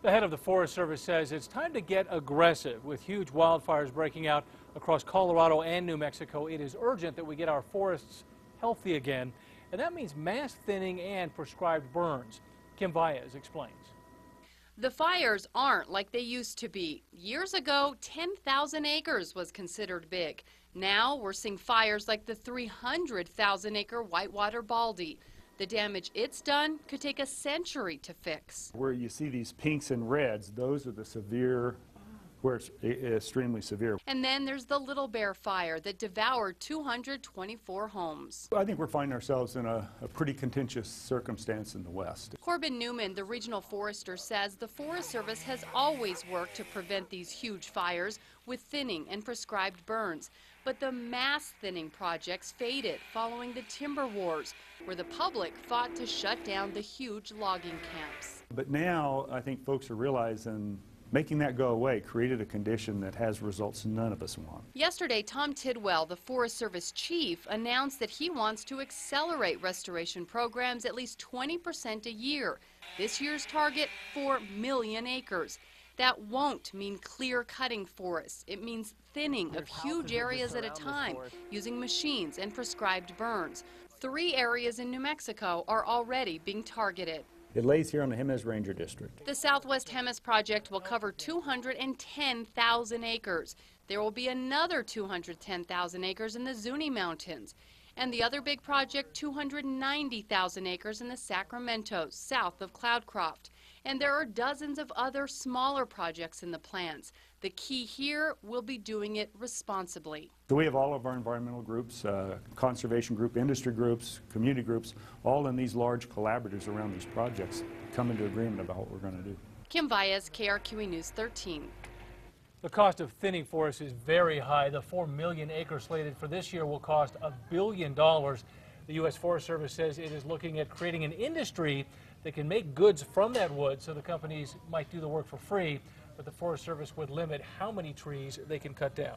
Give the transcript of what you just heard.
The head of the Forest Service says it's time to get aggressive. With huge wildfires breaking out across Colorado and New Mexico, it is urgent that we get our forests healthy again, and that means mass thinning and prescribed burns. Kim Baez explains. The fires aren't like they used to be. Years ago, 10,000 acres was considered big. Now we're seeing fires like the 300,000-acre Whitewater Baldy. The damage it's done could take a century to fix. Where you see these pinks and reds, those are the severe, where it's extremely severe. And then there's the Little Bear fire that devoured 224 homes. I think we're finding ourselves in a pretty contentious circumstance in the West. Corbin Newman, the regional forester, says the Forest Service has always worked to prevent these huge fires with thinning and prescribed burns. But the mass thinning projects faded following the timber wars, where the public fought to shut down the huge logging camps. But now I think folks are realizing making that go away created a condition that has results none of us want. Yesterday, Tom Tidwell, the Forest Service chief, announced that he wants to accelerate restoration programs at least 20% a year. This year's target, 4 million acres. That won't mean clear-cutting forests. It means thinning of huge areas at a time, using machines and prescribed burns. 3 areas in New Mexico are already being targeted. It lays here on the Jemez Ranger District. The Southwest Jemez project will cover 210,000 acres. There will be another 210,000 acres in the Zuni Mountains. And the other big project, 290,000 acres in the Sacramentos, south of Cloudcroft. And there are dozens of other smaller projects in the plans. The key here will be doing it responsibly. So we have all of our environmental groups, conservation group, industry groups, community groups, all in these large collaboratives around these projects, come into agreement about what we're going to do. Kim Baez, KRQE News 13. The cost of thinning forests is very high. The 4 million acres slated for this year will cost $1 billion. The U.S. Forest Service says it is looking at creating an industry that can make goods from that wood, so the companies might do the work for free, but the Forest Service would limit how many trees they can cut down.